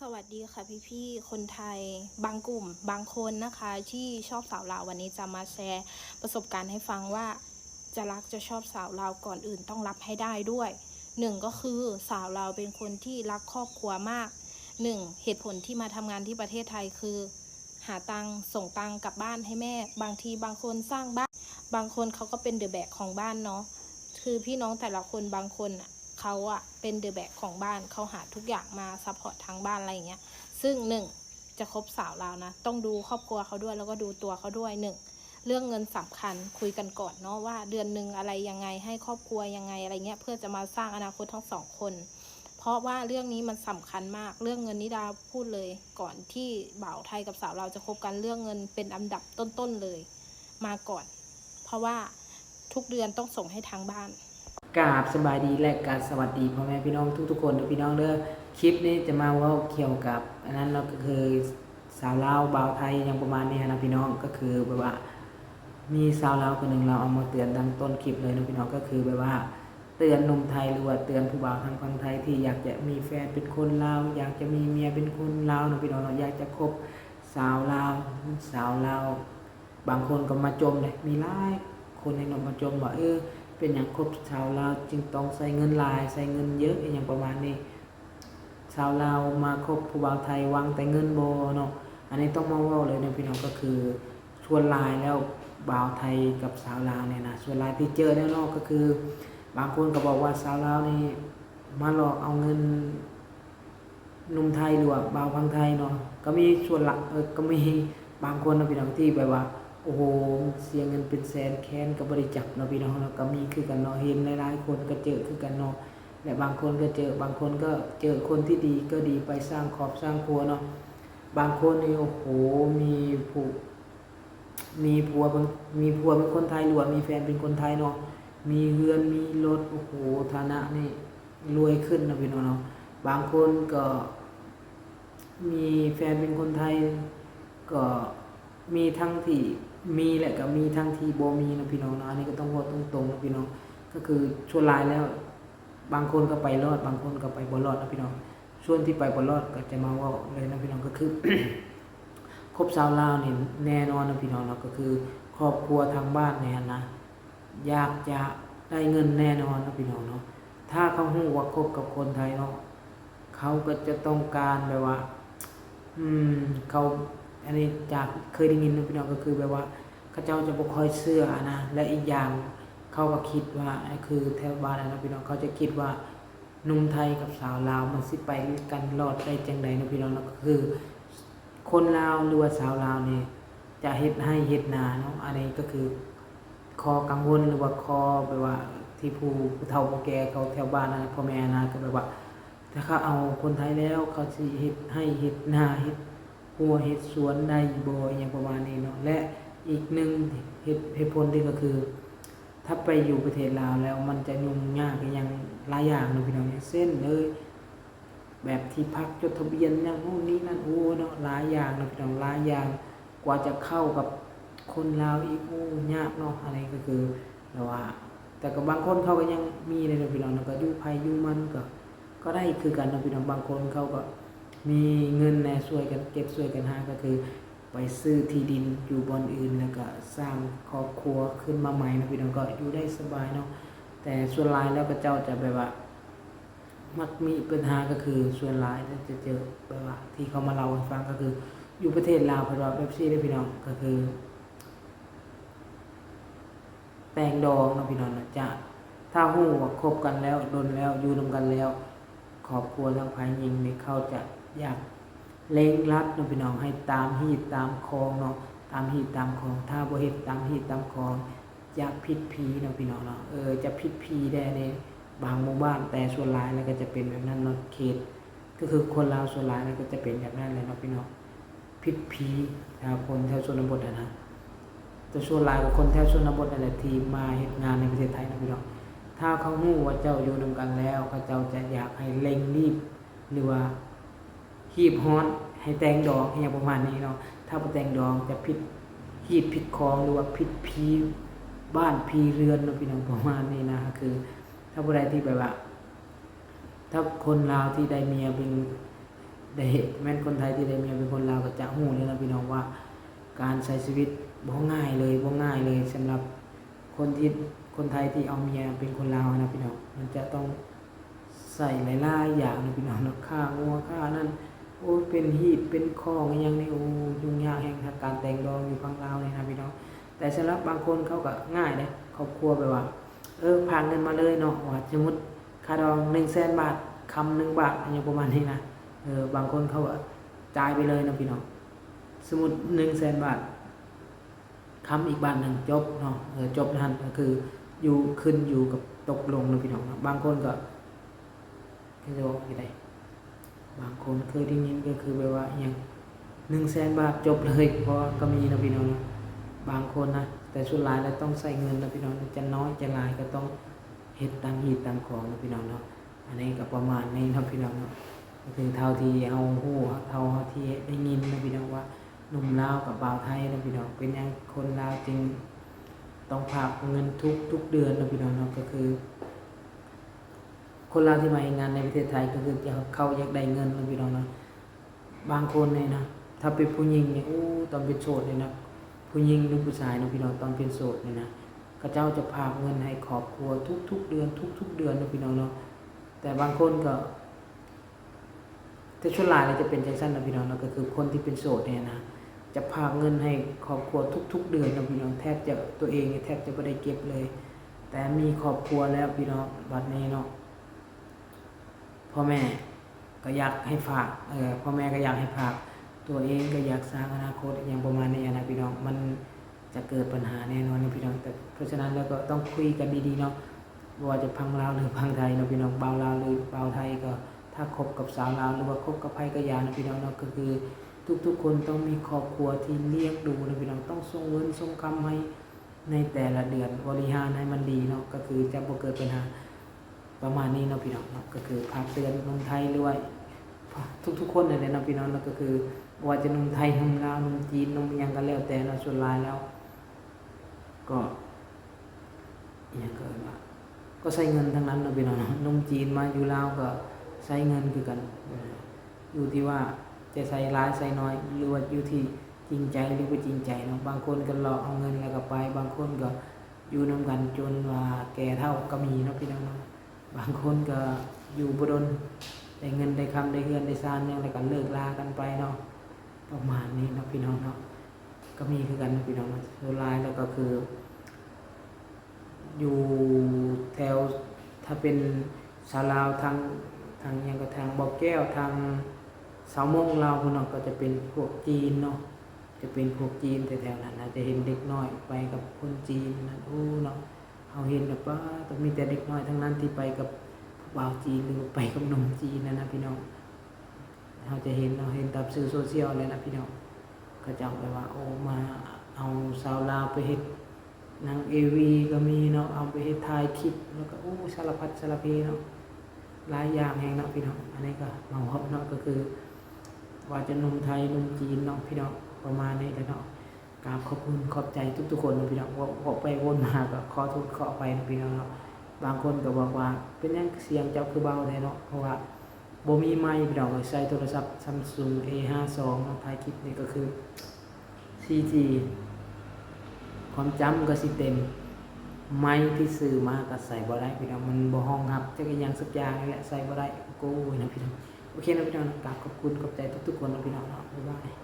สวัสดีค่ะพี่ๆคนไทยบางกลุ่มบางคนนะคะที่ชอบสาวลาววันนี้จะมาแชร์ประสบการณ์ให้ฟังว่าจะรักจะชอบสาวลาวก่อนอื่นต้องรับให้ได้ด้วยหนึ่งก็คือสาวลาวเป็นคนที่รักครอบครัวมากหนึ่งเหตุผลที่มาทำงานที่ประเทศไทยคือหาตังส่งตังกลับบ้านให้แม่บางทีบางคนสร้างบ้านบางคนเขาก็เป็นเดอะแบกของบ้านเนาะคือพี่น้องแต่ละคนบางคนอ่ะเขาอะเป็นเดอะแบกของบ้านเขาหาทุกอย่างมาซัพพอร์ตทางบ้านอะไรอย่างเงี้ย ซึ่งหนึ่งจะคบสาวเรานะต้องดูครอบครัวเขาด้วยแล้วก็ดูตัวเขาด้วยหนึ่งเรื่องเงินสำคัญคุยกันก่อนเนาะว่าเดือนหนึ่งอะไรยังไงให้ครอบครัวยังไงอะไรเงี้ยเพื่อจะมาสร้างอนาคตทั้งสองคนเพราะว่าเรื่องนี้มันสำคัญมากเรื่องเงินนิดาพูดเลยก่อนที่บ่าวไทยกับสาวเราจะคบกันเรื่องเงินเป็นอันดับต้นๆเลยมาก่อนเพราะว่าทุกเดือนต้องส่งให้ทางบ้านกราบสบายดีและการสวัสดีพ่อแม่พี่น้องทุกๆคนพี่น้องเด้อคลิปนี้จะมาเว่าเกี่ยวกับอันนั้นเราก็คือสาวลาวบ่าวไทยอย่างประมาณนี้นะพี่น้องก็คือแบบว่ามีสาวลาวคนหนึ่งเราเอามาเตือนดังต้นคลิปเลยนะพี่น้องก็คือแบบว่าเตือนหนุ่มไทยหรือว่าเตือนผู้บ่าวทางฝั่งไทยที่อยากจะมีแฟนเป็นคนลาวอยากจะมีเมียเป็นคนลาวนะพี่น้องเราอยากจะคบสาวลาวบางคนก็มาจมเลยมีหลายคนในนมาจมบอกเป็นอย่างครบชาวลาวจึงต้องใส่เงินลายใส่เงินเยอะอย่างประมาณนี้ชาวลาวมาคบผู้บ่าวไทยวางแต่เงินโบเนาะอันนี้ต้องมาว่าเลยนะพี่น้องก็คือชวนลายแล้วบ่าวไทยกับสาวลาวเนี่ยนะชวนลายที่เจอแน่นอนก็คือบางคนก็บอกว่าสาวลาวนี่มาหลอกเอาเงินหนุ่มไทยหรือว่าบ่าวพังไทยเนาะก็มีชวนละก็มีบางคนนะพี่น้องที่แบบว่าโอ้โหเสียเงินเป็นแสนแค้นกับบริจาคเนาะพี่น้องเนาะก็มีคือกันเนาะเห็นหลายๆคนก็เจอคือกันเนาะและบางคนก็เจอบางคนก็เจอคนที่ดีก็ดีไปสร้างครอบสร้างครัวเนาะบางคนนี่โอ้โหมีผู้มีผัวเป็นคนไทยหรือว่ามีแฟนเป็นคนไทยเนาะมีเรือนมีรถโอ้โหฐานะนี่รวยขึ้นนะพี่น้องเนาะบางคนก็มีแฟนเป็นคนไทยก็มีทั้งที่มีแหละก็มีทั้งที่บ่มีนะพี่น้องนะอันนี้ก็ต้องพูดตรงๆนะพี่น้องก็คือชั่วร้ายแล้วบางคนก็ไปรอดบางคนก็ไปบ่รอดนะพี่น้องส่วนที่ไปบ่รอดก็จะมาว่าเลยนะพี่น้องก็คือ ครบชาวลาวนี่แน่นอนนะพี่น้องเนาะก็คือครอบครัวทางบ้านเนี่ยนะอยากจะได้เงินแน่นอนนะพี่น้องเนาะถ้าเขาฮู้ว่าคบกับคนไทยเนาะเขาก็จะต้องการแบบว่าเขาอันนี้จากเคยได้ยินนะพี่น้องก็คือแบบว่าเขาเจ้าจะบ่ค่อยเชื่อนะและอีกอย่างเขาก็คิดว่าคือแถวบ้านนะพี่น้องเขาจะคิดว่าหนุ่มไทยกับสาวลาวมันสิไปกันรอดได้จังได๋นะพี่น้องก็คือคนลาวหรือว่าสาวลาวนี่จะเฮ็ดให้เฮ็ดนาเนาะอันนี้ก็คือคอกังวลหรือว่าคอแบบว่าที่ผู้เฒ่าผู้แก่เขาแถวบ้านนะพ่อแม่นะก็แบบว่าถ้าเขาเอาคนไทยแล้วเขาสิเฮ็ดให้เฮ็ดนาเฮ็ดหัวเฮ็ดสวนได้บ่อย่างประมาณนี้เนาะและอีกหนึ่งเหตุผลที่ก็คือถ้าไปอยู่ประเทศลาวแล้วมันจะยุ่งยากอย่างหลายอย่างเนาะพี่น้องเช่นเลยแบบที่พักจดทะเบียนอย่างโน่นนี้นั่นโอ้เนาะหลายอย่างเนาะพี่น้องหลายอย่างกว่าจะเข้ากับคนลาวอีกโอ้ยากเนาะอะไรก็คือแต่ว่าแต่ก็บางคนเขาก็ยังมีเลยนะพี่น้องก็อยู่ไผอยู่มันก็ได้คือกันนะพี่น้องบางคนเขาก็มีเงินแน่ช่วยกันเก็บช่วยกันหาก็คือไปซื้อที่ดินอยู่บอนอื่นแล้วก็สร้างครอบครัวขึ้นมาใหม่นะพี่น้องก็อยู่ได้สบายเนาะแต่ส่วนหลายแล้วก็เจ้าจะแบบว่ามักมีปัญหาก็คือส่วนหลายจะเจอแบบว่าที่เขามาเล่าให้ฟังก็คืออยู่ประเทศลาวเพิ่นว่าแบบซี่ได้พี่น้องก็คือแต่งดองนะพี่น้องนะจะถ้าฮู้ว่าคบกันแล้วดนแล้วอยู่นำกันแล้วครอบครัวทั้งฝ่ายหญิงนี่เขาจะอยากเร่งรัดนะพี่น้องให้ตามฮีตตามคองเนาะตามฮีตตามคองถ้าบ่เฮ็ดตามฮีตตามคองจะผิดผีนะพี่น้องเนาะจะผิดผีได้ในบางหมู่บ้านแต่ส่วนหลายแล้วก็จะเป็นแบบนั้นเนาะเขตก็คือคนลาวส่วนหลายแล้วก็จะเป็นแบบนั้นเลยเนาะพี่น้องผิดผีชาวคนแถวชนบทนะแต่ส่วนหลายของคนแถวชนบทนั่นแหละที่มาเฮ็ดงานในประเทศไทยนะพี่น้องถ้าเขาฮู้ว่าเจ้าอยู่นำกันแล้วเขาเจ้าจะอยากให้เร่งรีบหรือว่าฮีบฮ้อนให้แต่งดอกอย่างประมาณนี้เนาะถ้าบ่แต่งดอกจะผิดฮีดผิดคองหรือว่าผิดผีบ้านผีเรือนเนาะพี่น้องประมาณนี้นะคือถ้าผู้ใดที่แบบว่าถ้าคนลาวที่ได้เมียเป็น ได้แม่นคนไทยที่ได้เมียเป็นคนลาวก็จะฮู้เลยนะพี่น้องว่าการใช้ชีวิตบ่ง่ายเลยสำหรับคนที่คนไทยที่เอาเมียเป็นคนลาวนะพี่น้องมันจะต้องใส่หลายๆอย่างนะพี่น้องเนาะค่างัวค่านั่นโอ้เป็นฮีตเป็นของอหยังนี่โอ้ยุ่งยากแฮงการแต่งดองอยู่ฝั่งลาวนี่นะพี่น้องแต่สำหรับบางคนเขาก็ง่ายเด้ครอบครัวแบบว่าพาเงินมาเลยเนาะว่าสมมุติค่าดอง 100,000 บาทคำ1 บาทอย่างประมาณนี้นะบางคนเขาก็จ่ายไปเลยนะพี่น้องสมมุติ 100,000 บาทคำอีกบาทหนึ่งจบเนาะจบนั่นก็คืออยู่ขึ้นอยู่กับตกลงนะพี่น้องบางคนก็จะบอกยังไงบางคนเคยได้ยินก็คือแบบว่าอย่าง100,000 บาทจบเลยเพราะก็มีนะพี่น้องนะบางคนนะแต่ส่วนหลายแล้วต้องใส่เงินนะพี่น้องจะน้อยจะหลายก็ต้องเฮ็ดตามหีบตามของนะพี่น้องเนาะอันนี้ก็ประมาณนี้นะพี่น้องเนาะก็คือเท่าที่เอาฮู้เท่าที่ได้ยินนะพี่น้องว่าหนุ่มลาวกับบ่าวไทยนะพี่น้องเป็นอย่างคนลาวจริงต้องฝากเงินทุกเดือนนะพี่น้องเนาะก็คือคนลาวที่มางานในประเทศไทยก็คือเขาอยากได้เงินนะพี่น้องเนาะบางคนเนี่ยนะถ้าเป็นผู้หญิงเนี่ยตอนเป็นโสดเนี่ยนะผู้หญิงหรือผู้ชายนะพี่น้องตอนเป็นโสดเนี่ยนะเขาเจ้าจะฝากเงินให้ครอบครัวทุกเดือนทุกเดือนนะพี่น้องเนาะแต่บางคนก็แต่ช่วงหลายจะเป็นจังซั่นนะพี่น้องเนาะก็คือคนที่เป็นโสดเนี่ยนะจะฝากเงินให้ครอบครัวทุกเดือนนะพี่น้องแทบจะตัวเองแทบจะไม่ได้เก็บเลยแต่มีครอบครัวแล้วพี่น้องบัดนี้เนาะพ่อแม่ก็อยากให้ฝากพ่อแม่ก็อยากให้ฝากตัวเองก็อยากสร้างอนาคตอย่างประมาณนี้นะพี่น้องมันจะเกิดปัญหาแน่นอนนะพี่น้องแต่เพราะฉะนั้นแล้วก็ต้องคุยกันดีๆเนาะว่าจะพังลาวหรือพังไทยนะพี่น้องบ่าวลาวหรือบ่าวไทยก็ถ้าคบกับสาวลาวหรือว่าคบกับไผก็อย่านะพี่น้องเนาะก็คือทุกคนต้องมีครอบครัวที่เลี้ยงดูนะพี่น้องต้องส่งเงินส่งคำให้ในแต่ละเดือนบริหารให้มันดีเนาะก็คือจะบ่เกิดปัญหาประมาณนี้เนาะพี่น้องเนาะก็คือฝากเตือนคนไทยด้วยทุกคนนั่นแหละเนาะพี่น้องเนาะก็คือว่าจะหนุ่มไทยหนุ่มลาวหนุ่มจีนหนุ่มหยังก็แล้วแต่เนาะส่วนหลายแล้วก็อย่างเกินว่าก็ใช้เงินทั้งนั้นเนาะพี่น้องเนาะหนุ่มจีนมาอยู่ลาวก็ใช้เงินคือกันอยู่ที่ว่าจะใส่ร้ายใส่น้อยหรือว่าอยู่ที่จริงใจหรือไม่จริงใจเนาะบางคนก็หลอกเอาเงินแล้วก็ไปบางคนก็อยู่นำกันจนว่าแก่เฒ่าก็มีเนาะพี่น้องเนาะบางคนก็อยู่บ่ดนได้เงินได้คำได้เฮือนได้ซ่านหยังแล้วก็เลิกลากันไปเนาะประมาณนี้เนาะพี่น้องเนาะก็มีคือกันเนาะพี่น้องเนาะสุดท้ายแล้วก็คืออยู่แถวถ้าเป็นชาวลาวทางยังก็ทางบ่อแก้วทางสาวมงลาวพุ่นเนาะก็จะเป็นพวกจีนเนาะจะเป็นพวกจีนแถวๆนั้นนะจะเห็นเด็กน้อยไปกับคนจีนนั่นเนาะเฮาเห็นแบบว่าต้องมีแต่เด็กน้อยทั้งนั้นที่ไปกับบ่าวจีนหรือไปกับหนุ่มจีนนะพี่น้องเฮาจะเห็นเนาะเห็นตามสื่อโซเชียลเลยนะพี่น้องก็จำไปว่ามาเอาสาวลาวไปเฮ็ดนาง AV ก็มีเนาะเอาไปเฮ็ดถ่ายคลิปแล้วก็สารพัดสารเพเนาะหลายอย่างแฮงเนาะพี่น้องอันนี้ก็มาฮอบเนาะก็คือว่าจะหนุ่มไทยหนุ่มจีนเนาะพี่น้องประมาณนี้แหละเนาะกราบขอบคุณขอบใจทุกคนนะพี่น้องว่าไปวนมาก็ขอโทษขอไปนะพี่น้องเนาะบางคนก็บอกว่าเป็นหยังเสียงเจ้าคือเบาแท้เนาะเพราะว่าบ่มีไมค์พี่น้องใช้โทรศัพท์ Samsung A52 เนาะถ่ายคลิปนี่ก็คือ 4G ความจำก็สิเต็มไม้ที่ซื้อมาก็ใส่บ่ได้พี่น้องมันบ่ห้องรับจักอย่างสักอย่างนี่แหละใส่บ่ได้โก้ยนะพี่น้องโอเคนะพี่น้องกราบขอบคุณขอบใจทุกคนนะพี่น้องเนาะบ๊ายบาย